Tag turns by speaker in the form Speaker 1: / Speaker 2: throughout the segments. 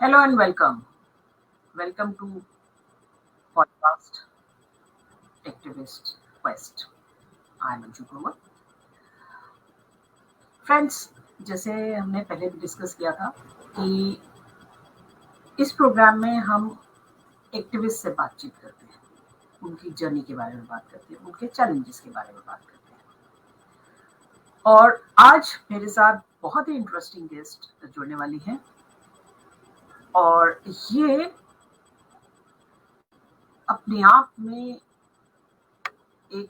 Speaker 1: Hello and welcome. Welcome to podcast Activist Quest. I am Padmini Kumar. Friends, जैसे हमने पहले भी discuss किया था कि इस प्रोग्राम में हम एक्टिविस्ट से बातचीत करते हैं, उनकी जर्नी के बारे में बात करते हैं, उनके चैलेंजेस के बारे में बात करते हैं। और आज मेरे साथ बहुत ही इंटरेस्टिंग गेस्ट जुड़ने वाली हैं और ये अपने आप में एक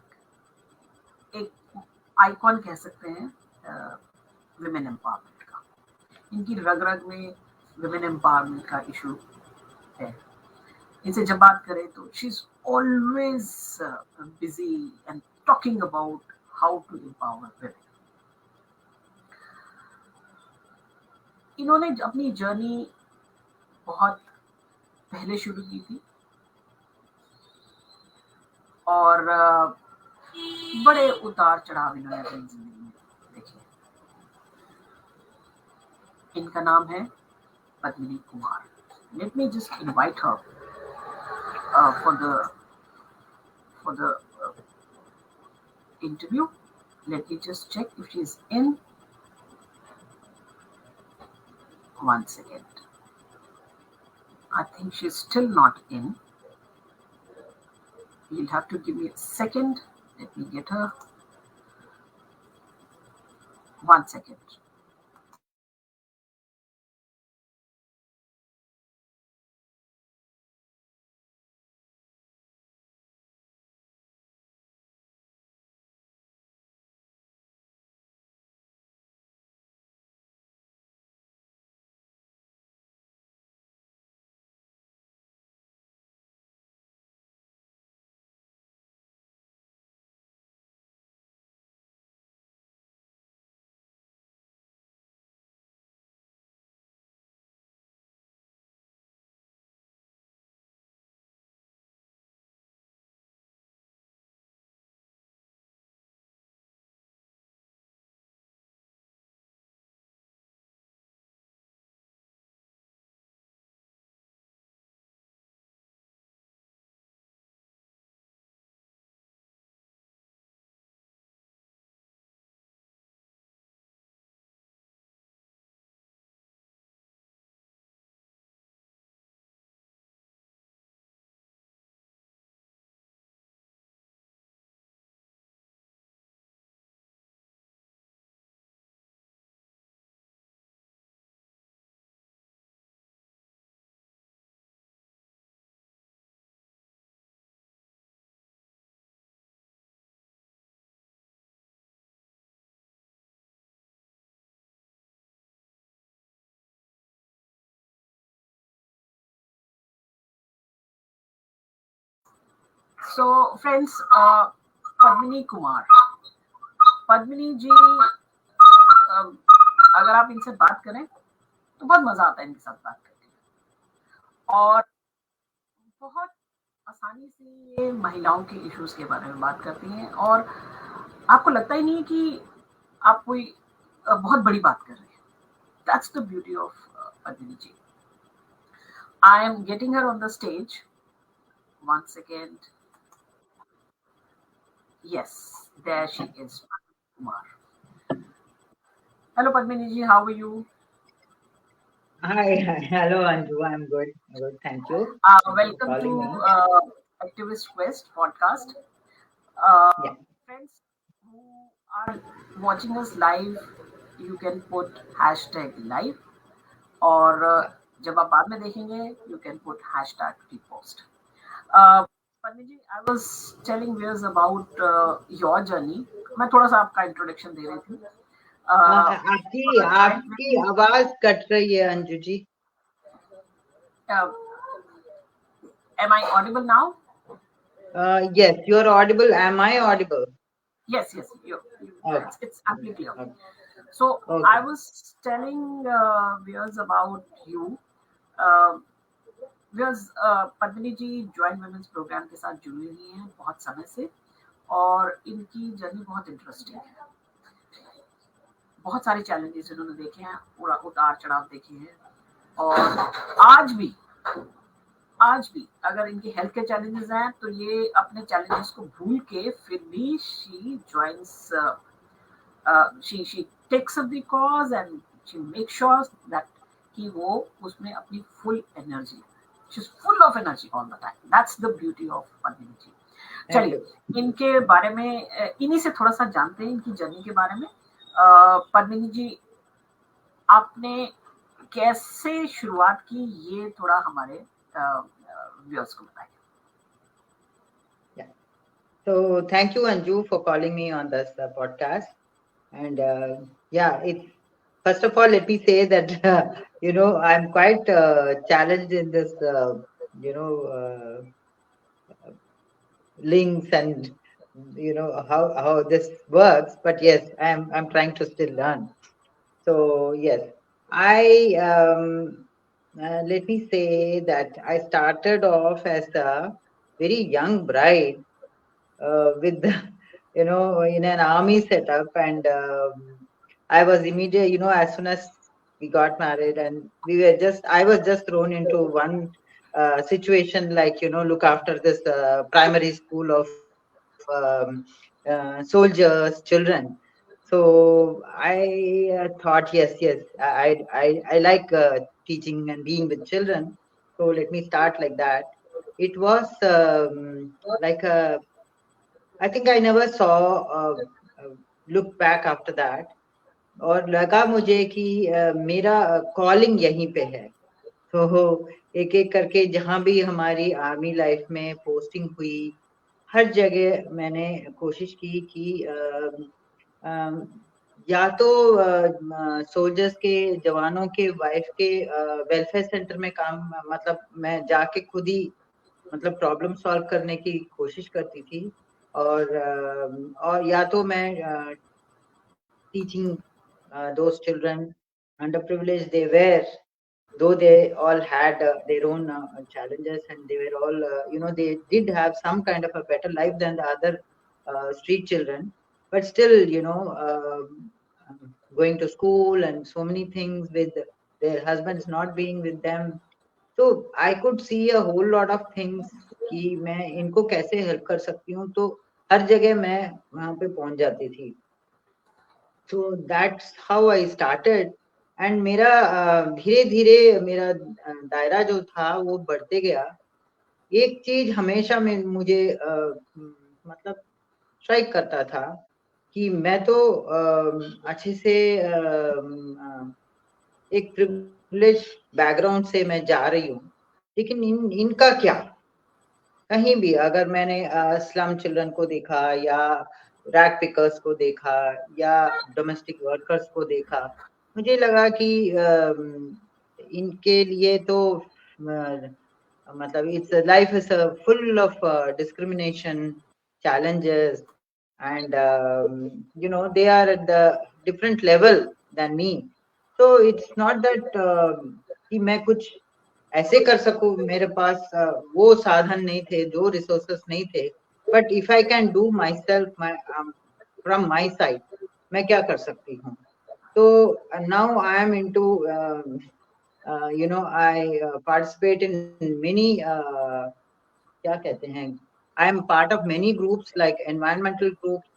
Speaker 1: आइकॉन कह सकते हैं विमेन एम्पावरमेंट का। इनकी रग रग में विमेन एम्पावरमेंट का इशू है। इनसे जब बात करें तो she is always busy and talking about how to empower women. इन्होंने अपनी जर्नी बहुत पहले शुरू की थी और बड़े उतार चढ़ाव इन्होंने अपनी जिंदगी में देखे। इनका नाम है Padmini Kumar. Let me just invite her for the interview. Let me just check if she is in. One second. I think she's still not in. You'll have to give me a second. Let me get her. 1 second. So, friends, Padmini Kumar. Padmini जी, अगर आप इनसे बात करें तो बहुत मजा आता है इनके साथ बात करके और बहुत आसानी से ये महिलाओं के इश्यूज के बारे में बात करती हैं और आपको लगता ही नहीं है कि आप कोई बहुत बड़ी बात कर रहे हैं। That's the beauty of Padmini ji. I am getting her on the stage. 1 second. Yes, there she is. Kumar. Hello, Padmini ji. How are you?
Speaker 2: Hi. Hello, Anju. I'm good. Thank you.
Speaker 1: Welcome to Activist Quest podcast. Friends who are watching us live, you can put #live और जब आप बाद में देखेंगे you can put #repost. Padmini ji, I was telling viewers about your journey. मैं थोड़ा सा आपका इंट्रोडक्शन दे रही थी.
Speaker 2: आपकी आवाज कट रही है Anju ji.
Speaker 1: Am I audible now?
Speaker 2: Yes, you're audible. Am I audible?
Speaker 1: Yes, it's amply clear. So I was telling viewers about you. Viewers, Padmini ji joint women's programme के साथ जुड़ी हुई हैं बहुत समय से और इनकी जर्नी बहुत इंटरेस्टिंग है. बहुत सारे चैलेंजेस इन्होंने देखे हैं, पूरा उतार चढ़ाव देखे हैं और आज भी आज भी अगर इनके हेल्थ के चैलेंजेस हैं तो ये अपने चैलेंजेस को भूल के फिर भी she joins, she takes up the cause and she makes sure that कि वो उसमें अपनी full energy, she's full of energy all the time. That's the beauty of Padmini ji.
Speaker 2: Thank you.
Speaker 1: चलिए इनके बारे में इन्हीं से थोड़ा सा जानते हैं, इनकी जर्नी के बारे में. पद्मिनी जी, आपने कैसे शुरुआत की, ये थोड़ा हमारे व्यूअर्स को बताइए.
Speaker 2: Yeah. So thank you, Anju, for calling me on this podcast. And yeah, it's first of all, let me say that I'm quite challenged in this you know links and how this works. But yes, I'm trying to still learn. So yes, I let me say that I started off as a very young bride with in an army setup, and I was immediate, as soon as we got married, and I was just thrown into one situation, like look after this primary school of soldiers children. So I thought, yes, I like teaching and being with children, so let me start like that. It was like a I think I never saw look back after that, और लगा मुझे कि मेरा calling यहीं पे है. तो एक एक करके जहाँ भी हमारी आर्मी लाइफ में पोस्टिंग हुई, हर जगह मैंने कोशिश की कि या तो सोल्जर्स के जवानों के वाइफ के वेलफेयर सेंटर में काम, मतलब मैं जाके खुद ही मतलब प्रॉब्लम सॉल्व करने की कोशिश करती थी, और या तो मैं teaching those children, underprivileged they were, though they all had their own challenges, and they were all they did have some kind of a better life than the other street children, but still going to school and so many things with their husbands not being with them. So I could see a whole lot of things कि मैं इनको कैसे help कर सकती हूँ, तो हर जगह मैं वहां पे पहुंच जाती थी. So that's how I started. And मेरा धीरे धीरे मेरा दायरा जो था वो बढ़ते गया. एक चीज हमेशा में मुझे मतलब स्ट्राइक करता था कि मैं तो अच्छे से एक प्रिविलेज बैकग्राउंड से मैं जा रही हूँ, लेकिन इनका क्या. कहीं भी अगर मैंने स्लम चिल्ड्रन को देखा, या रैग पिकर्स को देखा, या डोमेस्टिक वर्कर्स को देखा, मुझे लगा कि इनके लिए तो मतलब it's life is full of discrimination, challenges, and they are at the different level than me. So it's not that कि मैं कुछ ऐसे कर सकूं, मेरे पास वो साधन नहीं थे, जो रिसोर्सेस नहीं थे, but if I can do my self from my side, मैं क्या कर सकती हूँ. तो now I am into I participate in many क्या कहते हैं, I am part of many groups like environmental groups,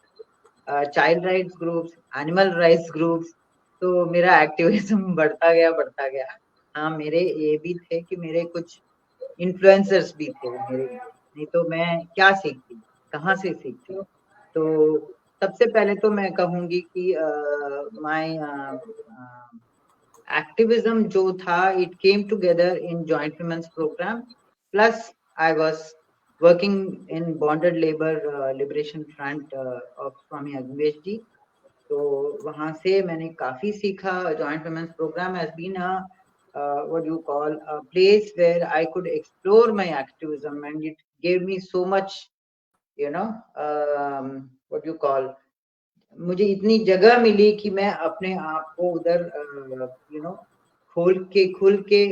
Speaker 2: child rights groups, animal rights groups. तो मेरा एक्टिविज्म बढ़ता गया. हाँ, मेरे ये भी थे कि मेरे कुछ इन्फ्लुएंसर्स भी थे मेरे, नहीं तो मैं क्या सीखती, कहाँ से सीखती. तो सबसे पहले तो मैं कहूंगी कि माय activism जो था, it came together in joint women's program, plus I was working in bonded labor liberation front of Swami Agnivesh ji. तो वहां से मैंने काफी सीखा. joint women's program has been a what you call a place where I could explore my activism, and it gave me so much what you call, मुझे इतनी जगह मिली कि मैं अपने आप को उधर खुल के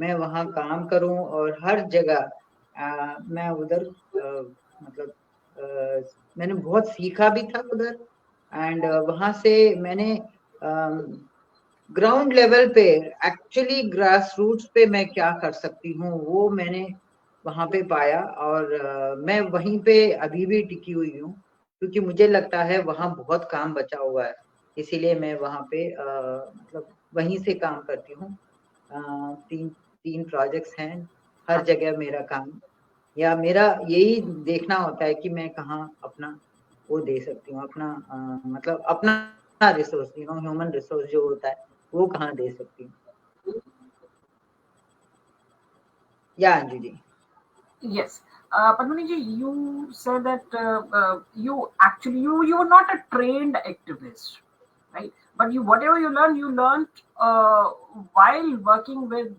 Speaker 2: मैं वहाँ काम करूं, और हर जगह मैं उधर मतलब मैंने बहुत सीखा भी था उधर. एंड वहाँ से मैंने ग्राउंड लेवल पे एक्चुअली ग्रास रूट्स पे मैं क्या कर सकती हूँ वो मैंने वहां पे पाया, और मैं वहीं पे अभी भी टिकी हुई हूँ, क्योंकि मुझे लगता है वहां बहुत काम बचा हुआ है, इसीलिए मैं वहां पे मतलब वहीं से काम करती हूँ। तीन तीन प्रोजेक्ट्स हैं, हर जगह मेरा काम, या मेरा यही देखना होता है कि मैं कहाँ अपना वो दे सकती हूँ, अपना मतलब अपना रिसोर्स, ह्यूमन रिसोर्स जो होता है वो कहाँ दे सकती हूँ। या Anju ji.
Speaker 1: Yes. Padmini ji, you said that you actually you were not a trained activist, right? But you whatever you learned while working with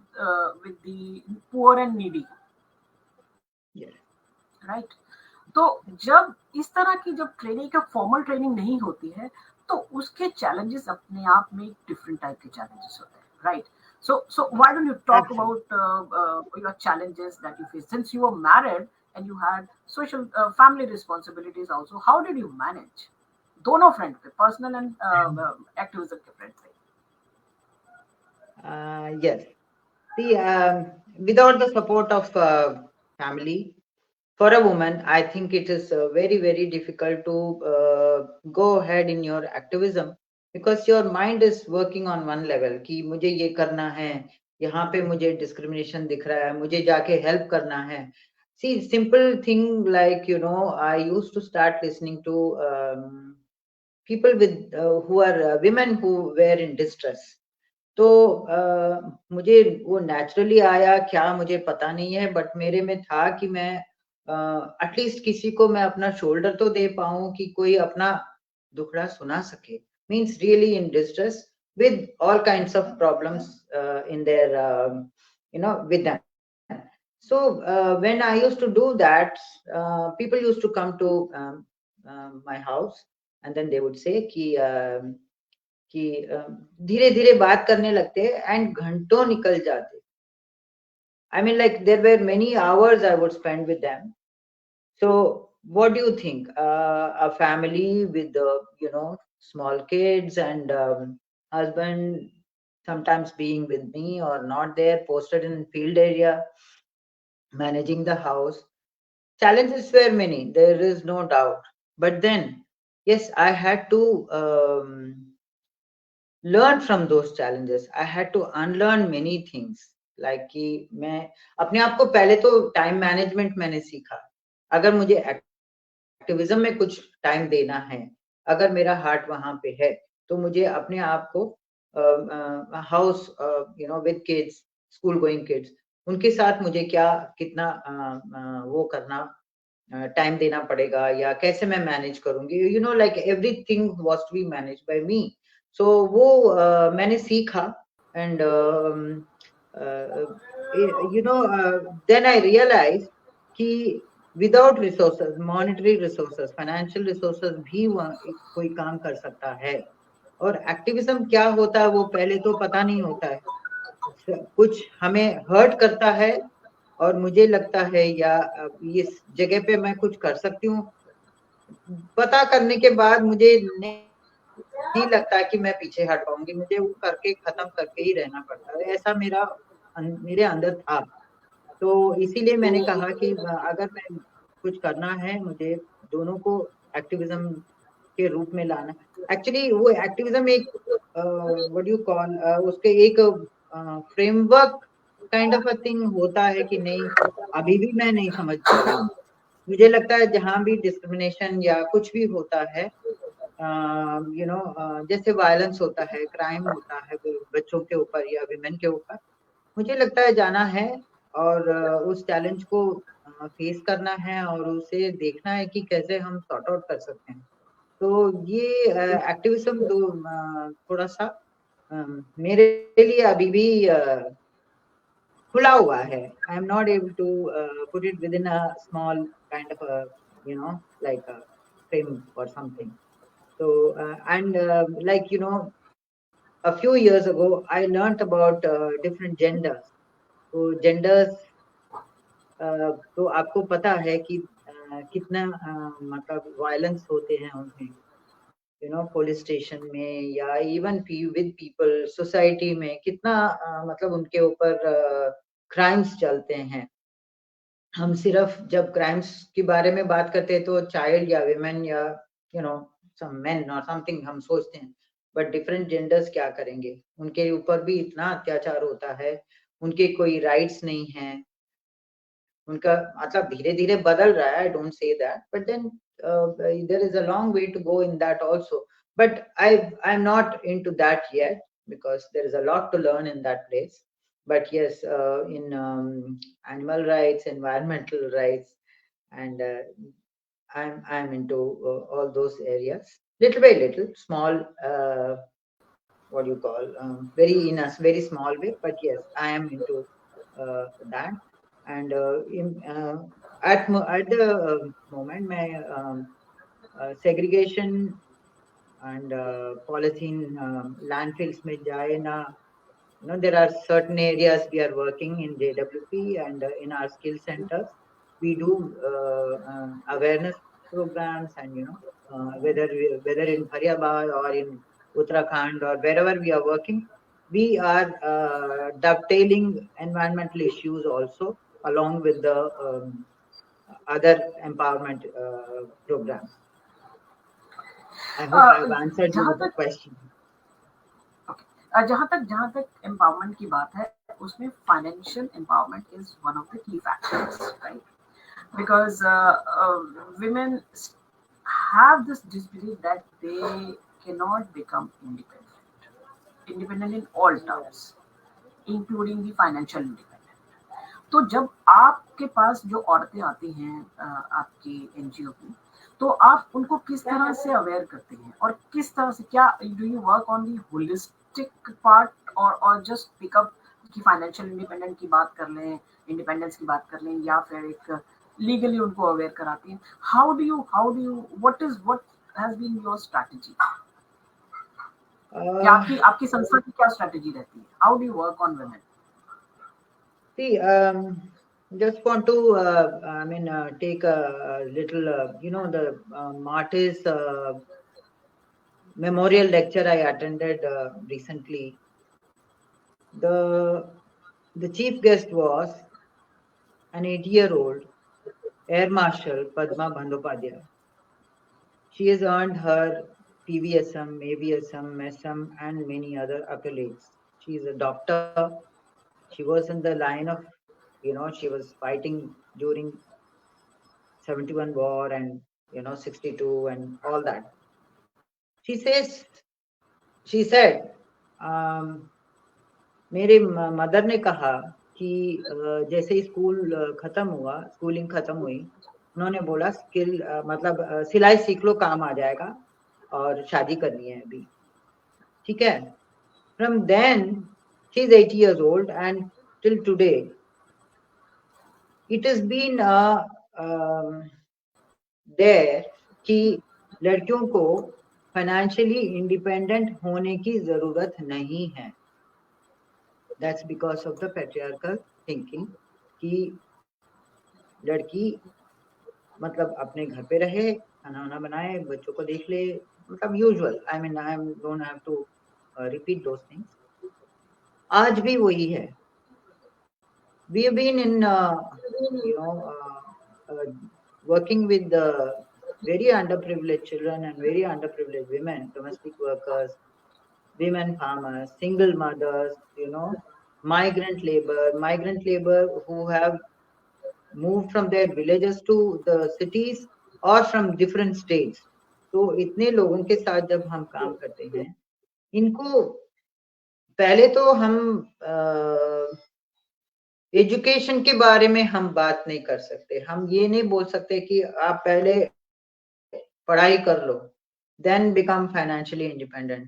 Speaker 1: the poor and needy,
Speaker 2: Yes,
Speaker 1: right? तो जब इस तरह की जब ट्रेनिंग का फॉर्मल ट्रेनिंग नहीं होती है तो उसके चैलेंजेस अपने आप में डिफरेंट टाइप के चैलेंजेस होते हैं, right? So why don't you talk
Speaker 2: absolutely.
Speaker 1: about your challenges that you face since you were married and you had social family responsibilities also? How did you manage दोनों front पे, personal and activism के front पे?
Speaker 2: Yes. See, without the support of family, for a woman, I think it is very, very difficult to go ahead in your activism, because your mind is working on one level कि मुझे ये करना है, यहाँ पे मुझे discrimination दिख रहा है, मुझे जाके help करना है. See, simple thing like, I used to start listening to people with who are women who were in distress. तो मुझे वो नेचुरली आया क्या मुझे पता नहीं है, बट मेरे में था कि मैं एटलीस्ट किसी को मैं अपना शोल्डर तो दे पाऊं कि कोई अपना दुखड़ा सुना सके, means really in distress with all kinds of problems in their with them. So when I used to do that, people used to come to my house, and then they would say कि धीरे धीरे बात करने लगते and घंटों निकल जाते. I mean, like, there were many hours I would spend with them. So what do you think, a family with small kids and husband sometimes being with me or not there, posted in field area, managing the house, challenges were many, there is no doubt. But then, yes, I had to learn from those challenges. I had to unlearn many things. Like कि मैं अपने आप को पहले तो time management मैंने सीखा. अगर मुझे एक्टिविज्म में कुछ टाइम देना है, अगर मेरा हार्ट वहां पे है, तो मुझे अपने आप को house with kids, school going kids, उनके साथ मुझे क्या कितना वो करना, टाइम देना पड़ेगा, या कैसे मैं मैनेज करूंगी, like everything was to be manage by me. So वो मैंने सीखा. एंड देन आई रियलाइज कि without resources, monetary resources, financial resources भी कोई काम कर सकता है. और एक्टिविज्म क्या होता है वो पहले तो पता नहीं होता है. कुछ हमें हर्ट करता है और मुझे लगता है या इस जगह पे मैं कुछ कर सकती हूँ, पता करने के बाद मुझे नहीं लगता कि मैं पीछे हट पाऊंगी, मुझे वो करके खत्म करके ही रहना पड़ता है. ऐसा मेरे अंदर था. तो इसीलिए मैंने कहा कि अगर मैं कुछ करना है, मुझे दोनों को एक्टिविज्म के रूप में लाना. एक्चुअली वो एक्टिविज्म एक व्हाट यू कॉल, उसके एक framework kind of a thing होता है कि नहीं, अभी भी मैं नहीं समझ पाई हूँ. मुझे लगता है जहां भी डिस्क्रिमिनेशन या कुछ भी होता है, जैसे वायलेंस होता है, क्राइम होता है बच्चों के ऊपर या विमेन के ऊपर, मुझे लगता है जाना है और उस चैलेंज को फेस करना है और उसे देखना है कि कैसे हम सॉर्ट आउट कर सकते हैं. तो ये एक्टिविज्म थोड़ा सा मेरे लिए अभी भी खुला हुआ है. I am not able to put it within a small kind of like a frame or something. So and like a few years ago I learnt about different genders. तो genders तो आपको पता है कि कितना मतलब violence होते हैं उनमें. पुलिस स्टेशन में या इवन विद पीपल सोसाइटी में कितना मतलब उनके ऊपर क्राइम्स चलते हैं। हम सिर्फ जब क्राइम्स के बारे में बात करते हैं तो चाइल्ड या विमेन या यू नो सम मेन और समथिंग हम सोचते हैं, बट डिफरेंट जेंडर्स क्या करेंगे, उनके ऊपर भी इतना अत्याचार होता है, उनके कोई राइट्स नहीं है, उनका मतलब धीरे धीरे बदल रहा है, I don't say that, but then there is a long way to go in that also, but I am not into that yet because there is a lot to learn in that place. But yes, in animal rights, environmental rights, and I'm into all those areas, little by little, small, what do you call, very in a very small way, but yes, I am into that. And at the moment my segregation and polythene landfills में जाए ना, there are certain areas we are working in JWP and in our skill centers. We do awareness programs, and whether in Faryabad or in Uttarakhand or wherever we are working, we are dovetailing environmental issues also along with the other empowerment programs. I hope I've answered you
Speaker 1: जहाँ
Speaker 2: with the
Speaker 1: तक
Speaker 2: question.
Speaker 1: जहाँ तक empowerment की बात है, उसमें financial empowerment is one of the key factors, right? Because women have this disbelief that they cannot become independent in all terms, including the financial independent. तो जब आपके पास जो औरतें आती हैं आपके एनजीओ की, तो आप उनको किस तरह से अवेयर करते हैं और किस तरह से, क्या do you work on the holistic part और जस्ट पिकअप की फाइनेंशियल इंडिपेंडेंट की बात कर लें, इंडिपेंडेंस की बात कर लें, या फिर एक लीगली उनको अवेयर कराती हैं? How do you what has been your strategy, या
Speaker 2: Uh,
Speaker 1: आपकी आपकी संस्था की क्या स्ट्रेटजी रहती है? How do you work on women?
Speaker 2: See, just want to, I mean, take a little, the Martyrs memorial lecture I attended recently. The the chief guest was an 80-year-old Air Marshal Padma Bandyopadhyay. She has earned her PVSM, AVSM, MESM, and many other accolades. She is a doctor. She was in the line of, she was fighting during 71 war and 62 and all that. She says, she said, मेरे mother ने कहा कि जैसे ही school खत्म हुआ, schooling खत्म हुई, उन्होंने बोला स्किल मतलब सिलाई सीख लो, काम आ जाएगा, और शादी करनी है अभी, ठीक है? From then, she is 80 years old, and till today, it has been there कि लड़कियों को फाइनेंशियली इंडिपेंडेंट होने की जरूरत नहीं है. That's because of the patriarchal thinking कि लड़की मतलब अपने घर पे रहे, खाना वाना बनाए, बच्चों को देख ले, मतलब usual. I mean I don't have to repeat those things. आज भी वही है. We have been in you know working with the very underprivileged children and very underprivileged women, domestic workers, women farmers, single mothers, migrant labor who have moved from their villages to the cities or from different states. तो इतने लोगों के साथ जब हम काम करते हैं, इनको पहले तो हम एजुकेशन के बारे में हम बात नहीं कर सकते. हम ये नहीं बोल सकते कि आप पहले पढ़ाई कर लो, then become financially independent.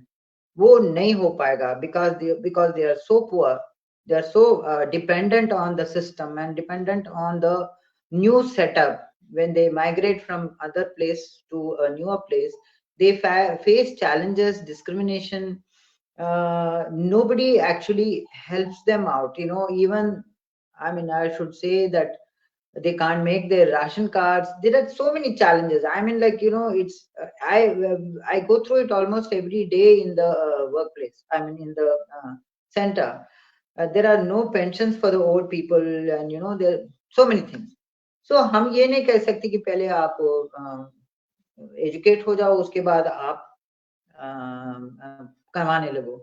Speaker 2: वो नहीं हो पाएगा because they are so poor, they are so dependent on the system and dependent on the new setup. When they migrate from other place to a newer place, they face challenges, discrimination. Nobody actually helps them out. Even, I mean, I should say that they can't make their ration cards. There are so many challenges. I mean, like, it's I go through it almost every day in the workplace. I mean, in the center. There are no pensions for the old people, and there are so many things. So हम ये नहीं कह सकते कि पहले आप educate हो जाओ, उसके बाद आप कमाने लगो.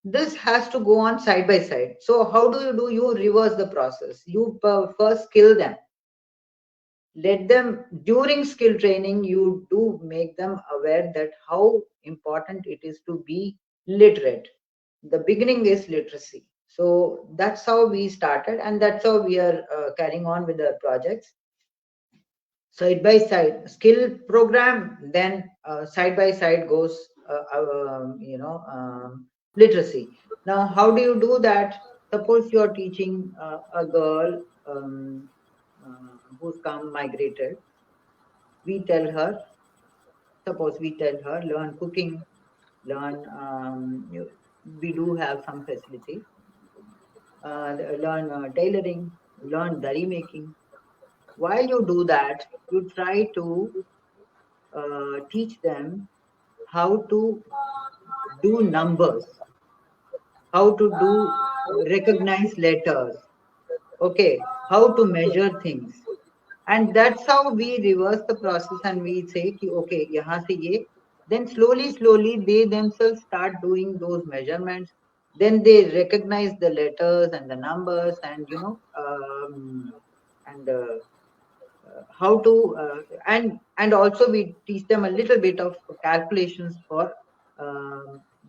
Speaker 2: This has to go on side by side. So how do you reverse the process? You first skill them. Let them, during skill training, you do make them aware that how important it is to be literate. The beginning is literacy. So that's how we started, and that's how we are carrying on with the projects. Side by side skill program, then side by side goes literacy. Now, how do you do that? Suppose you are teaching a girl who's come migrated. We tell her, suppose we tell her, learn cooking, learn, we do have some facilities, learn tailoring, learn dari making. While you do that, you try to teach them how to do numbers, how to do recognize letters, okay, how to measure things. And that's how we reverse the process, and we say, ki, okay, yahan se ye. Then slowly, they themselves start doing those measurements. Then they recognize the letters and the numbers, and and how to and also we teach them a little bit of calculations for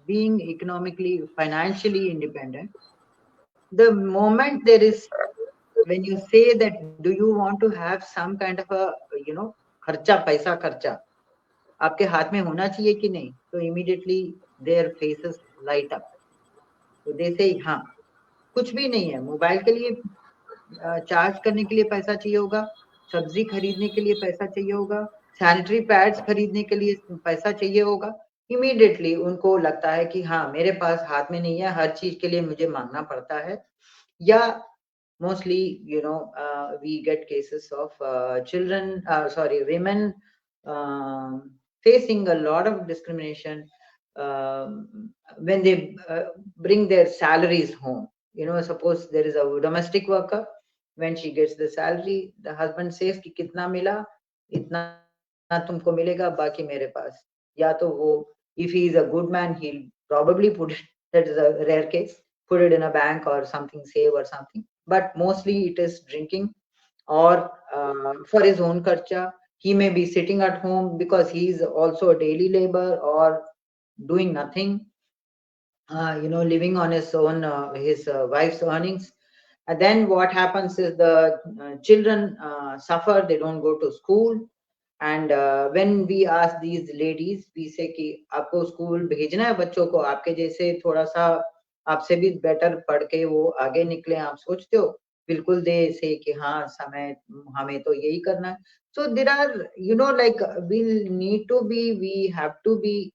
Speaker 2: being economically, financially independent. The moment there is, when you say that, do you want to have some kind of a खर्चा, पैसा खर्चा आपके हाथ में होना चाहिए कि नहीं, तो immediately their faces light up. तो they say, हाँ, कुछ भी नहीं है, मोबाइल के लिए चार्ज करने के लिए पैसा चाहिए होगा, सब्जी खरीदने के लिए पैसा चाहिए होगा, सैनिटरी पैड्स खरीदने के लिए पैसा चाहिए होगा. इमीडिएटली उनको लगता है कि हाँ, मेरे पास हाथ में नहीं है, हर चीज के लिए मुझे मांगना पड़ता है. या mostly, we get cases of children, sorry, women facing a lot of discrimination when they bring their salaries home. Suppose there is a domestic worker. When she gets the salary, the husband says कि कितना मिला, इतना तुमको मिलेगा, बाकी मेरे पास. या तो वो, if he is a good man, he'll probably put it, that is a rare case, put it in a bank or something, save or something. But mostly it is drinking, or for his own kharcha. He may be sitting at home because he is also a daily labor or doing nothing, living on his own, his wife's earnings. And then what happens is the children suffer, they don't go to school. And when we ask these ladies, we say कि आपको school भेजना है बच्चों को, आपके जैसे थोड़ा सा आपसे भी बेटर पढ़ के वो आगे निकले, आप सोचते हो? बिल्कुल दे से कि हाँ, समय हमें तो यही करना है. So there are, like, we have to be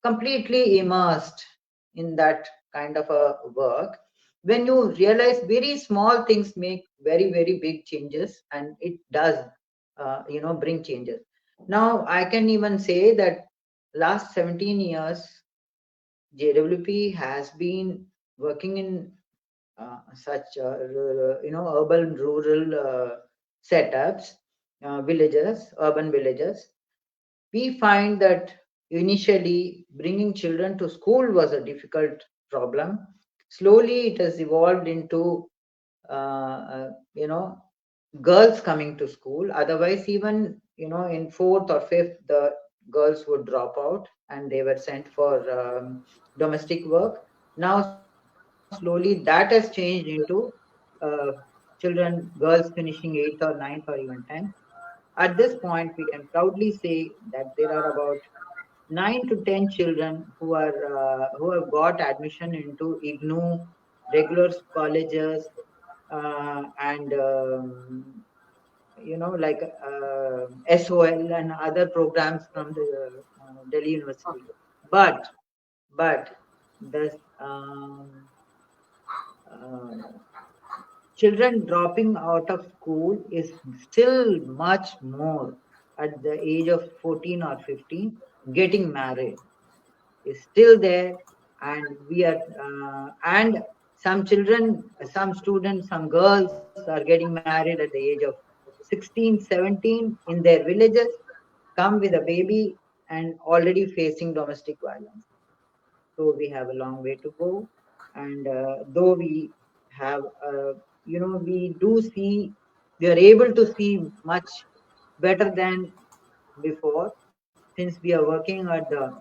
Speaker 2: completely immersed in that kind of a work. When you realize very small things make very, very big changes, and it does bring changes. Now I can even say that last 17 years JWP has been working in such urban rural setups, villages, urban villages. We find that initially bringing children to school was a difficult problem. Slowly, it has evolved into, girls coming to school. Otherwise, even, in fourth or fifth, the girls would drop out and they were sent for domestic work. Now, slowly, that has changed into children, girls finishing 8th or 9th or even 10th. At this point, we can proudly say that there are about 9 to 10 children who have got admission into IGNOU, regular colleges, and like SOL and other programs from the Delhi University. But but the um, children dropping out of school is still much more at the age of 14 or 15. Getting married is still there, and we are and some children, some students, some girls are getting married at the age of 16, 17 in their villages, come with a baby and already facing domestic violence. So we have a long way to go, and though we have we do see, we are able to see much better than before, since we are working at the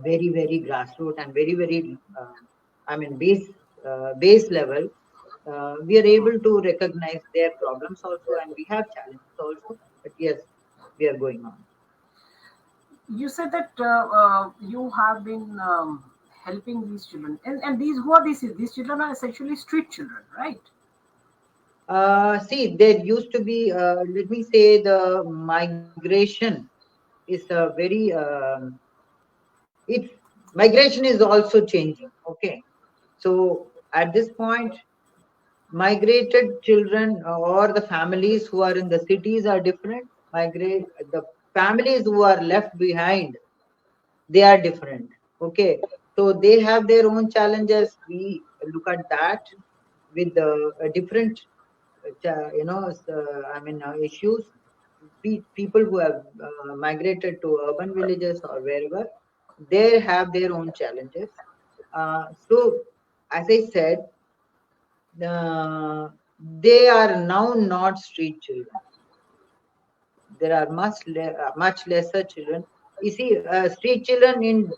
Speaker 2: very grassroots and very I mean base level. We are able to recognize their problems also, and we have challenges also, but yes, we are going on.
Speaker 1: You said that you have been helping these children, and these who are these children are essentially street children, right?
Speaker 2: See, there used to be, let me say, the migration is a very, it migration is also changing. Okay, so at this point, migrated children or the families who are in the cities are different. Migrate the families who are left behind, they are different. Okay, so they have their own challenges. We look at that with a different issues. People who have migrated to urban villages or wherever, they have their own challenges. So as I said, they are now not street children. There are much lesser children. You see, street children in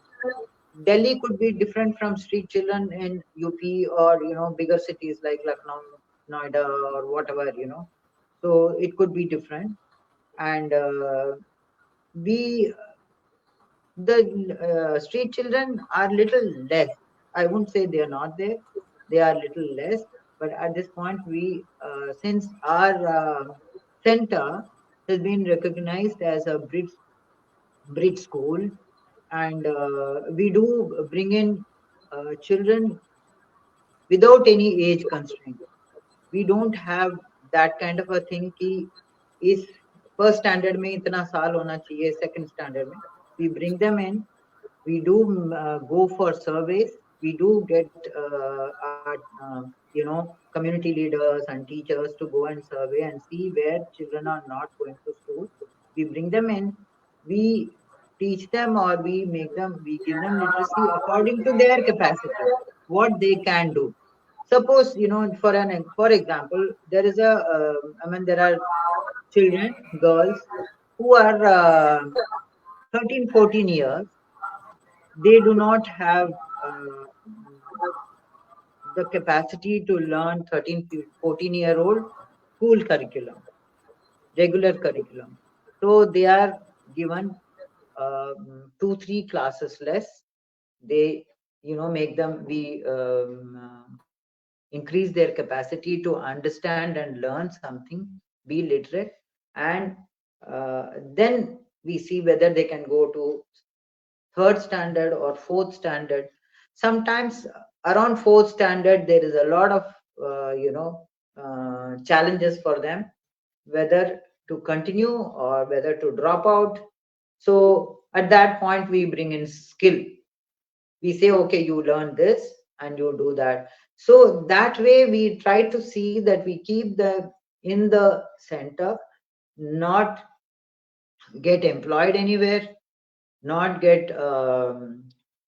Speaker 2: Delhi could be different from street children in UP, or bigger cities like Lucknow, Noida, or whatever. So it could be different. And we the street children are little less. I won't say they are not there, they are little less. But at this point, we since our center has been recognized as a bridge school, and we do bring in children without any age constraint. We don't have that kind of a thing कि इस first standard में इतना साल होना चाहिए, second standard में. We bring them in. We do go for surveys. We do get our community leaders and teachers to go and survey and see where children are not going to school. We bring them in. We teach them, or we give them literacy according to their capacity, what they can do. Suppose, for example, there is there are children, girls, who are 13, 14 years. They do not have uh, the capacity to learn 13, 14-year-old school curriculum, regular curriculum. So they are given 2, 3 classes less. They, make them, we increase their capacity to understand and learn something, be literate, and then we see whether they can go to third standard or fourth standard. Sometimes around fourth standard, there is a lot of challenges for them, whether to continue or whether to drop out. So at that point, we bring in skill. We say, okay, you learn this and you do that. So that way, we try to see that we keep them in the center, not get employed anywhere, not get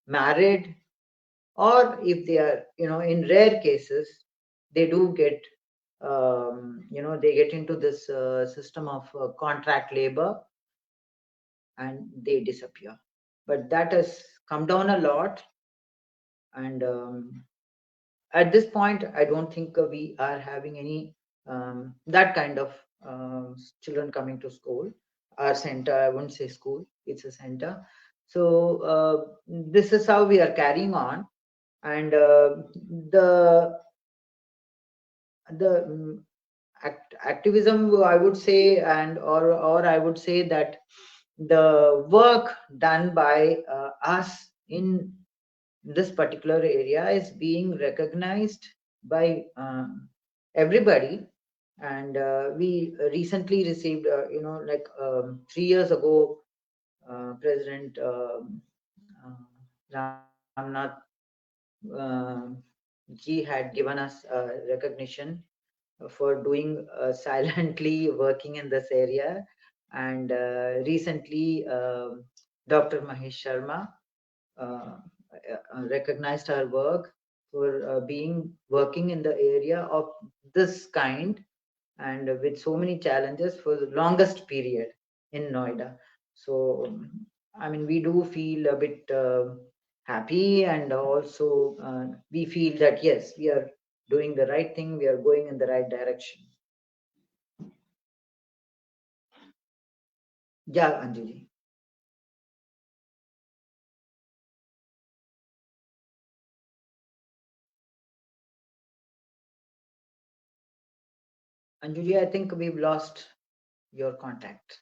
Speaker 2: married, or if they are, in rare cases, they do get, they get into this system of contract labor, and they disappear. But that has come down a lot, and at this point, I don't think we are having any that kind of children coming to school. Our center, I wouldn't say school, it's a center. So this is how we are carrying on. And the activism, I would say, and or I would say that the work done by us in this particular area is being recognized by everybody. And we recently received, 3 years ago, President Ramnath ji had given us recognition for doing silently working in this area. And recently, Dr. Mahesh Sharma uh, recognized our work for being working in the area of this kind, and with so many challenges for the longest period in Noida. So, I mean, we do feel a bit happy, and also we feel that yes, we are doing the right thing, we are going in the right direction. Yeah, Anjali. Anjali, I think we've lost your contact.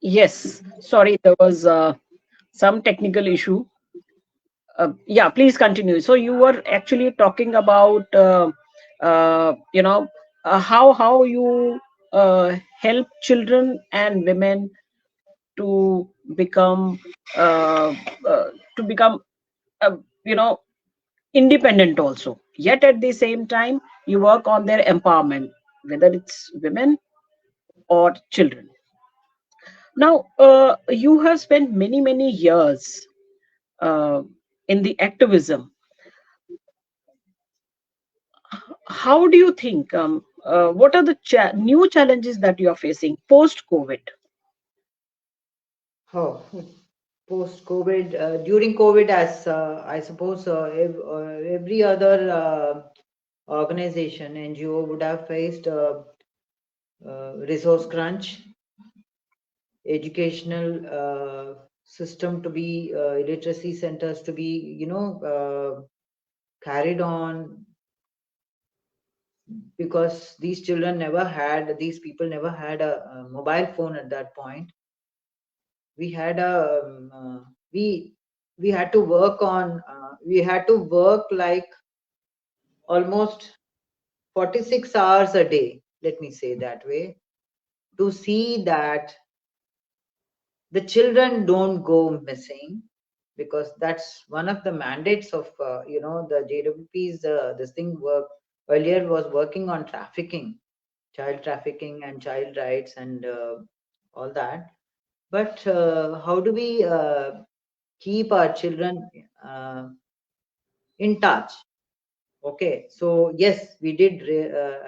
Speaker 1: Yes, sorry, there was some technical issue. Yeah, please continue. So you were actually talking about, you know, how you help children and women to become uh, uh, to become uh, you know independent also. Yet at the same time, you work on their empowerment, whether it's women or children. Now, you have spent many years uh, in the activism. How do you think, what are the new challenges that you are facing post COVID?
Speaker 2: Oh, post COVID, during COVID, as I suppose every other organization, NGO would have faced resource crunch, educational system to be, literacy centers to be, carried on, because these people never had a mobile phone at that point. We had a we had to work on we had to work like almost 46 hours a day, let me say that way, to see that the children don't go missing, because that's one of the mandates of the JWP's. This thing work earlier was working on trafficking, child trafficking and child rights, and all that. But how do we keep our children uh, in touch? Okay, so yes, we did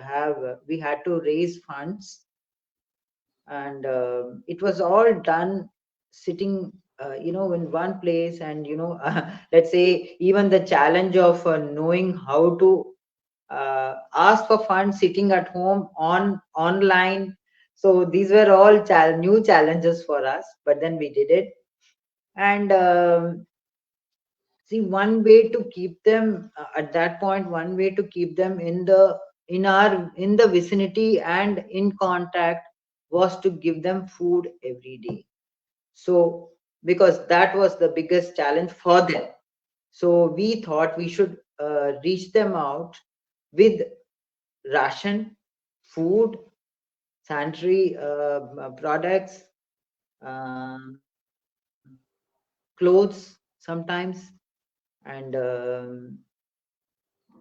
Speaker 2: have, we had to raise funds, and it was all done sitting, in one place. And, let's say, even the challenge of knowing how to ask for funds sitting at home on online. So these were all new challenges for us, but then we did it. And see, one way to keep them at that point, one way to keep them in the vicinity and in contact, was to give them food every day. So, because that was the biggest challenge for them, so we thought we should reach them out with ration, food, sanitary products, um, clothes sometimes, and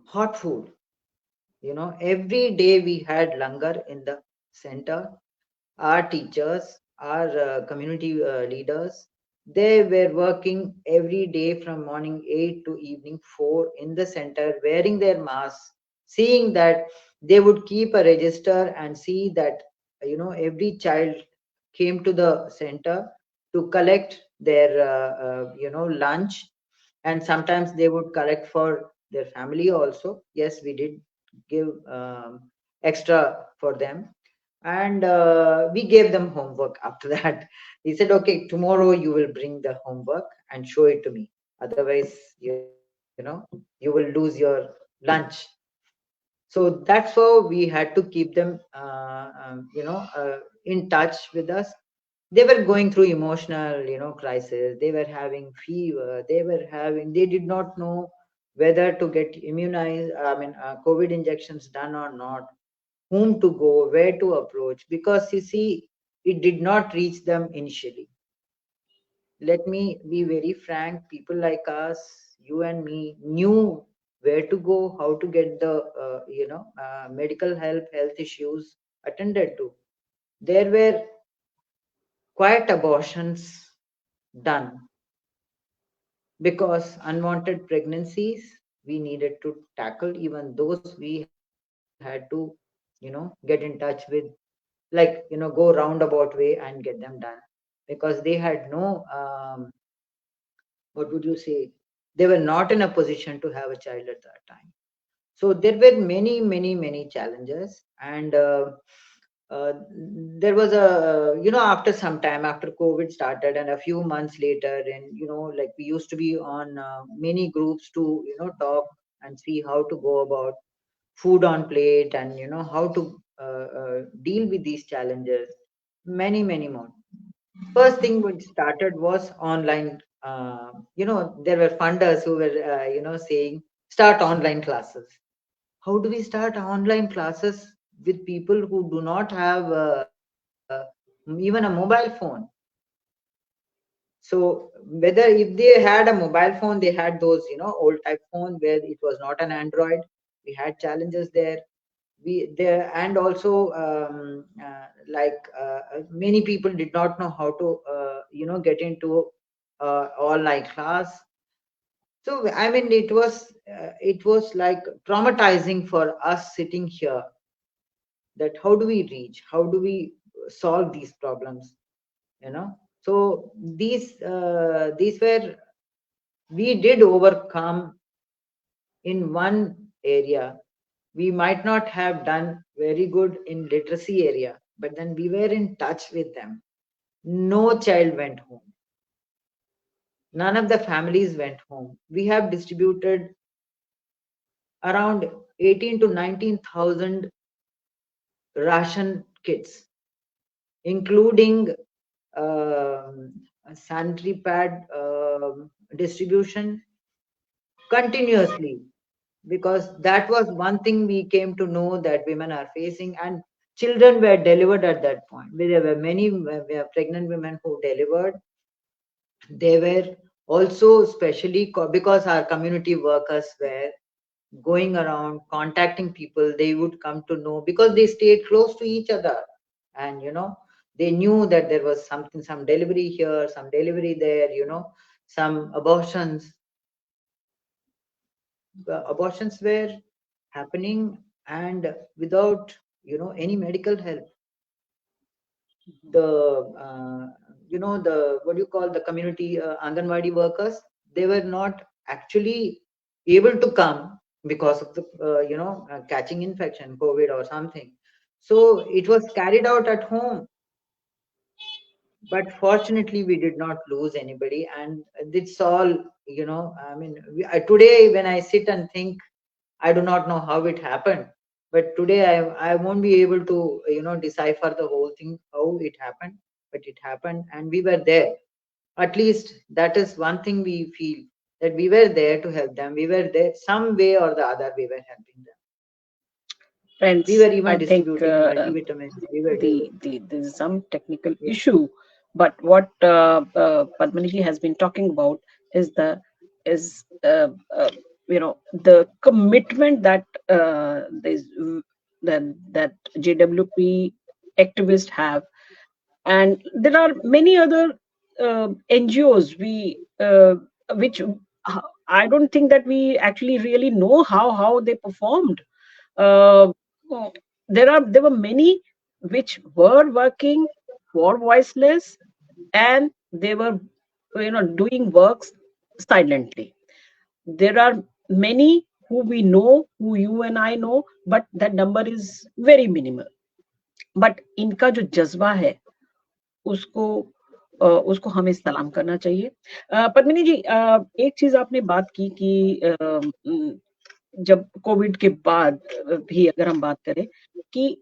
Speaker 2: hot food. Every day we had langar in the center. Our teachers, our community leaders, they were working every day from morning 8 to evening 4 in the center, wearing their masks, seeing that they would keep a register and see that, every child came to the center to collect their, lunch. And sometimes they would collect for their family also. Yes, we did give extra for them. And we gave them homework after that. He said, okay, tomorrow you will bring the homework and show it to me, otherwise, you will lose your lunch. So that's how we had to keep them in touch with us. They were going through emotional, crisis. They were having fever, they did not know whether to get immunized, COVID injections done or not, whom to go, where to approach, because you see, it did not reach them initially. Let me be very frank, people like us, you and me, knew where to go, how to get the, medical help, health issues attended to. There were quiet abortions done because unwanted pregnancies we needed to tackle. Even those we had to, get in touch with, like, go roundabout way and get them done, because they had no, what would you say, they were not in a position to have a child at that time. So there were many, many, many challenges. And uh, there was a, after some time, after COVID started, and a few months later, and, like, we used to be on many groups to, talk and see how to go about food on plate, and, how to deal with these challenges. Many, many more. First thing which started was online. There were funders who were, saying, start online classes. How do we start online classes with people who do not have even a mobile phone? So whether, if they had a mobile phone, they had those, old type phone where it was not an Android. We had challenges there. We there, and also, many people did not know how to, get into online class. So I mean, it was like traumatizing for us sitting here, that how do we reach, how do we solve these problems, you know so these were, we did overcome in one area. We might not have done very good in literacy area, but then we were in touch with them. No child went home, none of the families went home. We have distributed around 18 to 19,000 ration kits, including a sanitary pad distribution continuously, because that was one thing we came to know that women are facing. And children were delivered at that point. There were many pregnant women who delivered. They were also, especially because our community workers were going around contacting people, they would come to know, because they stayed close to each other. And, they knew that there was something, some delivery here, some delivery there, some abortions. abortions were happening, and without any medical help. The the, what do you call, the community Anganwadi workers, they were not actually able to come because of the catching infection, COVID or something. So it was carried out at home, but fortunately we did not lose anybody. And it's all, I mean, today when I sit and think, I do not know how it happened, but today I won't be able to decipher the whole thing, how it happened. But it happened, and we were there. At least that is one thing we feel, that we were there to help them. We were there some way or the other. We were helping them. We
Speaker 3: Friends,
Speaker 2: were
Speaker 3: I
Speaker 2: even
Speaker 3: think
Speaker 2: distributing multivitamins. We were doing,
Speaker 3: there's some technical
Speaker 2: yeah.
Speaker 3: issue, but what Padmini has been talking about is the is the commitment that that JWP activists have, and there are many other NGOs which I don't think that we actually really know how they performed. Uh, oh, there were many which were working for voiceless, and they were doing works silently. There are many who we know, who you and I know, but that number is very minimal. But इनका जो जज्बा है उसको उसको हमें सलाम करना चाहिए। पद्मिनी जी, एक चीज आपने बात की कि जब कोविड के बाद भी अगर हम बात करें कि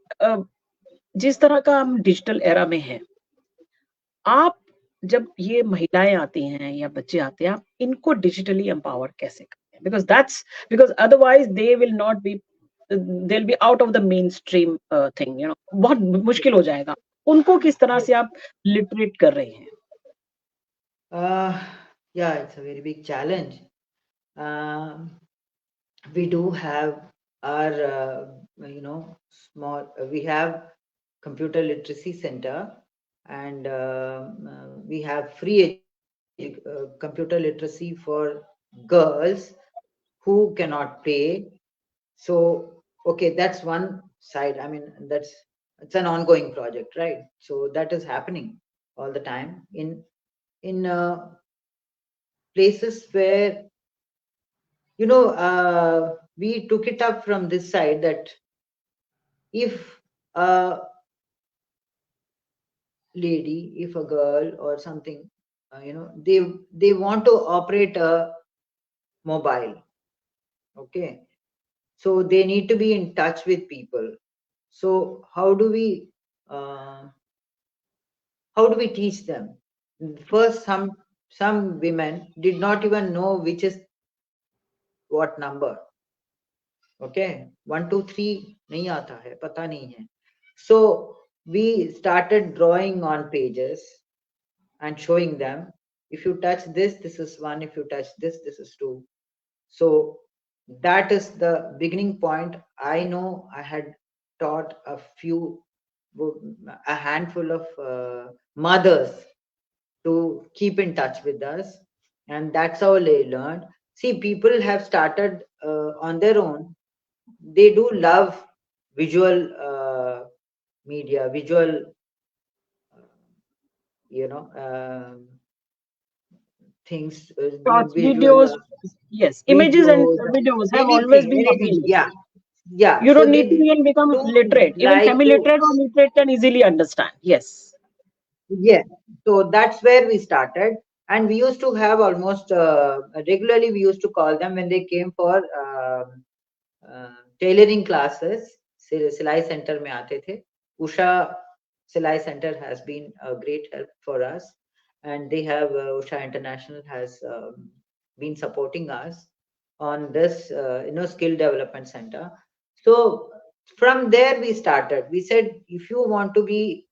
Speaker 3: जिस तरह का हम डिजिटल एरा में हैं, आप जब ये महिलाएं आती हैं या बच्चे आते हैं, आप इनको डिजिटली एम्पावर कैसे करते हैं? Because otherwise they will not be, they will be out of the main stream thing, बहुत मुश्किल हो जाएगा। उनको किस तरह से आप लिटरेट कर रहे हैं?
Speaker 2: Yeah, it's a very big challenge. We do have our small, we have computer literacy center, and we have free computer literacy for girls who cannot pay. So okay, that's one side. I mean, it's an ongoing project, right? So that is happening all the time in places where we took it up from this side, that if a lady, if a girl or something, they want to operate a mobile, okay, so they need to be in touch with people. So uh, how do we teach them? First, some women did not even know which is what number. Okay, 1 2 3 nahi aata hai, pata nahi hai. So we started drawing on pages and showing them, if you touch this, this is one, if you touch this is two. So that is the beginning point. I know I had taught a handful of mothers to keep in touch with us, and that's how they learned. See, people have started on their own. They do love visual media, visual, you know, things,
Speaker 3: Shorts,
Speaker 2: visual
Speaker 3: videos, yes, images and
Speaker 2: videos,
Speaker 3: videos have always
Speaker 2: anything,
Speaker 3: been
Speaker 2: anything.
Speaker 3: appealing.
Speaker 2: Yeah, yeah.
Speaker 3: You
Speaker 2: So
Speaker 3: don't need to
Speaker 2: they
Speaker 3: even become
Speaker 2: do
Speaker 3: literate. Even
Speaker 2: like to.
Speaker 3: semi-literate or literate can easily understand. Yes.
Speaker 2: Yeah, so that's where we started, and we used to have almost regularly. We used to call them when they came for tailoring classes. Silai Center में आते थे. Usha Silai Center has been a great help for us, and they have Usha International has been supporting us on this skill development center. So from there we started. We said, if you want to be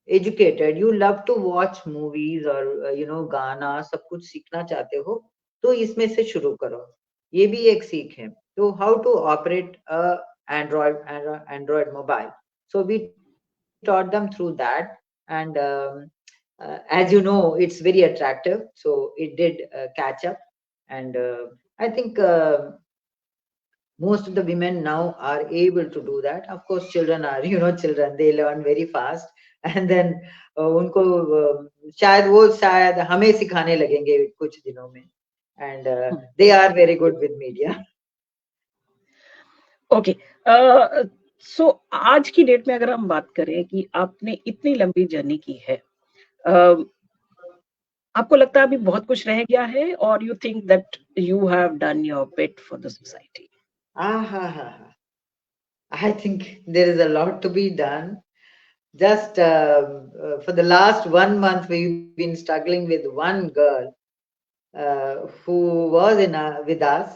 Speaker 2: educated, you love to watch movies or गाना, सब कुछ सीखना चाहते हो, तो इसमें से शुरू करो. ये भी एक सीख है. तो how to operate a Android mobile. So we taught them through that, and as you know, it's very attractive, so it did catch up. And I think most of the women now are able to do that. Of course, children are, children, they learn very fast. And then उनको शायद वो शायद हमें सिखाने लगेंगे कुछ दिनों में. And they are very good with media.
Speaker 3: Okay, so आज की डेट में अगर हम बात करें कि आपने इतनी लंबी जर्नी की है, आपको लगता है अभी बहुत कुछ रह गया है, और you think that you have done your bit for the society?
Speaker 2: I think there is a lot to be done. Just for the last 1 month, we've been struggling with one girl who was with us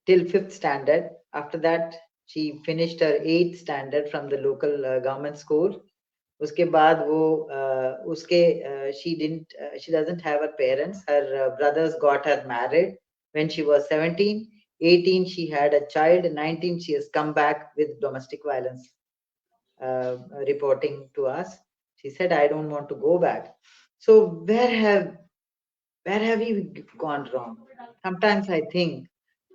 Speaker 2: till 5th standard. After that, she finished her 8th standard from the local government school. उसके बाद वो she doesn't have her parents. Her brothers got her married when she was 17. 18 she had a child. 19 she has come back with domestic violence reporting to us. She said, I don't want to go back. So where have we gone wrong? Sometimes I think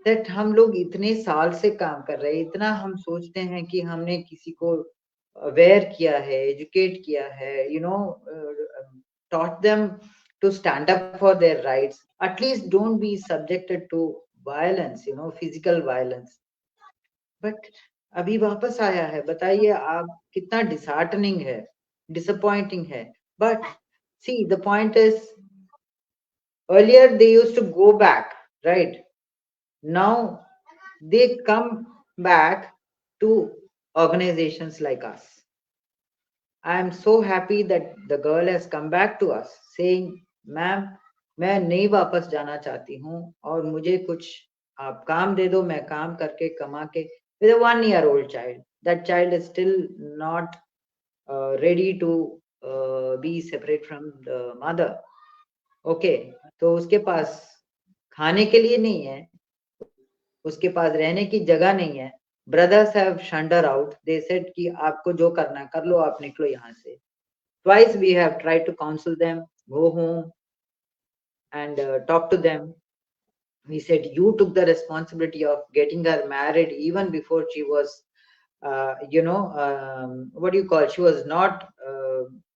Speaker 2: that हम लोग इतने साल से काम कर रहे हैं, इतना हम सोचते हैं कि हमने किसी को अवेयर किया है, एजुकेट किया है, taught them to stand up for their rights. At least don't be subjected to violence, physical violence. But अभी वापस आया है. बताइए आप, कितना disheartening है, disappointing है. But see, the point is, earlier they used to go back, right? Now they come back to organizations like us. I am so happy that the girl has come back to us saying, ma'am मैं नहीं वापस जाना चाहती हूँ और मुझे कुछ आप काम दे दो, मैं काम करके कमा के. with a 1-year-old child, that child is still not ready to be separate from the mother. Okay, तो उसके पास खाने के लिए नहीं है, उसके पास रहने की जगह नहीं है. Brothers have shunned her out. They said कि आपको जो करना है कर लो, आप निकलो यहाँ से. Twice we have tried to counsel them, go home and talk to them. We said, you took the responsibility of getting her married even before she was, what do you call, she was not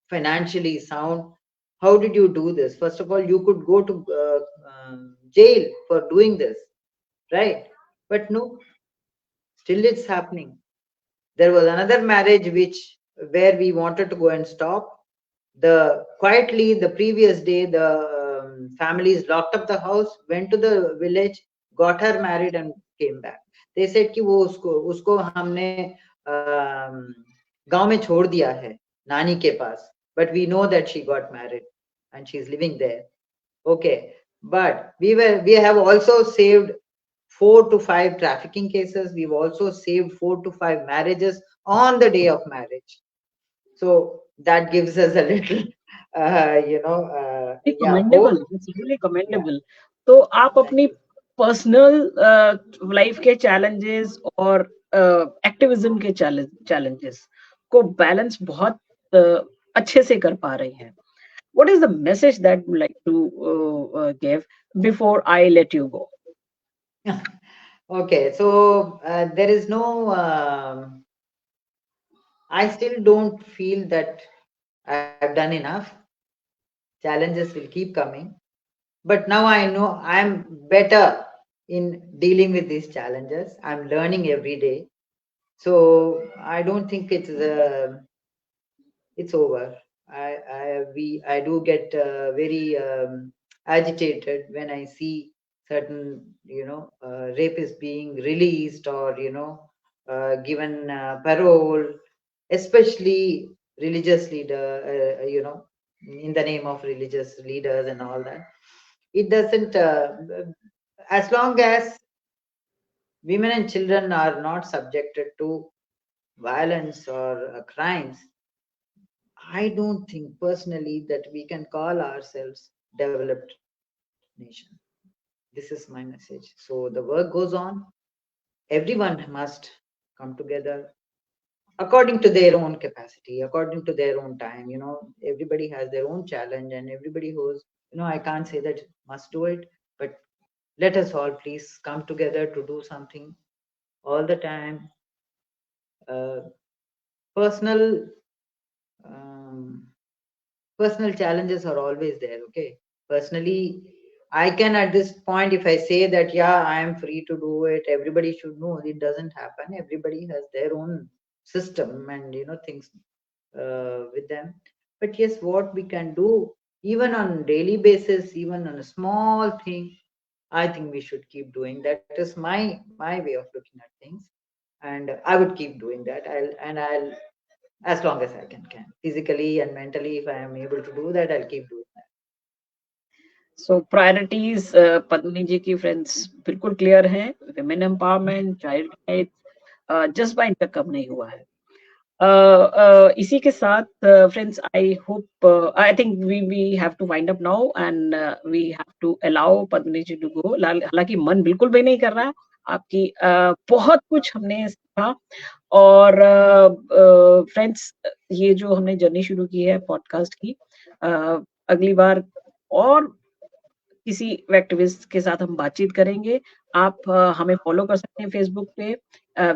Speaker 2: financially sound. How did you do this? First of all, you could go to jail for doing this, right? But no, still it's happening. There was another marriage where we wanted to go and stop. Quietly the previous day, the families locked up the house, went to the village, got her married and came back. They said कि वो उसको हमने गांव में छोड़ दिया है नानी के पास, but we know that she got married and she's living there. Okay, but we have also saved 4 to 5 trafficking cases. We've also saved 4 to 5 marriages on the day of marriage. So that gives us a little,
Speaker 3: commendable.
Speaker 2: hope.
Speaker 3: It's really commendable. तो आप अपनी personal life के challenges और activism के challenges को balance बहुत अच्छे से कर पा रही हैं. What is the message that you like to give before I let you go?
Speaker 2: Okay, so there is no, I still don't feel that I've done enough. Challenges will keep coming. But now I know I'm better in dealing with these challenges. I'm learning every day. So I don't think it's over. I do get very agitated when I see certain rapists being released or given parole, especially religious leader, in the name of religious leaders and all that. It doesn't, as long as women and children are not subjected to violence or crimes, I don't think personally that we can call ourselves developed nation. This is my message. So the work goes on. Everyone must come together according to their own capacity, according to their own time. Everybody has their own challenge and everybody I can't say that must do it, but let us all please come together to do something all the time. Personal um, personal challenges are always there. Okay, personally, I can at this point, if I say that yeah, I am free to do it, everybody should know it doesn't happen. Everybody has their own system and things with them. But yes, what we can do, even on daily basis, even on a small thing, I think we should keep doing. That is my way of looking at things, and I would keep doing that. I'll as long as I can, physically and mentally. If I am able to do that, I'll keep doing that.
Speaker 3: So priorities Padmini ji की friends बिल्कुल clear हैं. Women empowerment, child rights, जज्बा इनका कम नहीं हुआ है. इसी के साथ friends, I hope, I think we have to wind up now and we have to allow Padmini ji to go. हालांकि मन बिल्कुल भी नहीं कर रहा है. आपकी बहुत कुछ हमने सीखा. और फ्रेंड्स, ये जो हमने जर्नी शुरू की है पॉडकास्ट की, अगली बार और किसी एक्टिविस्ट के साथ हम बातचीत करेंगे. आप हमें फॉलो कर सकते हैं फेसबुक पे.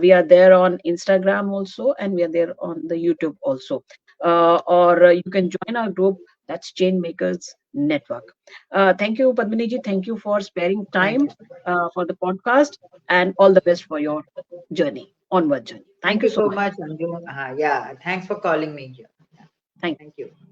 Speaker 3: We are there on Instagram also and we are there on the YouTube also. और you can join our group, that's change makers network. Thank you Padmini ji, thank you for sparing
Speaker 2: Thank
Speaker 3: time
Speaker 2: you.
Speaker 3: For the podcast and all the best for your journey, onward journey.
Speaker 2: Thank
Speaker 3: Thank you
Speaker 2: you
Speaker 3: so
Speaker 2: so
Speaker 3: much.
Speaker 2: much, Anju. Yeah, thanks for calling me here. Yeah,
Speaker 3: Thank you.
Speaker 2: thank you.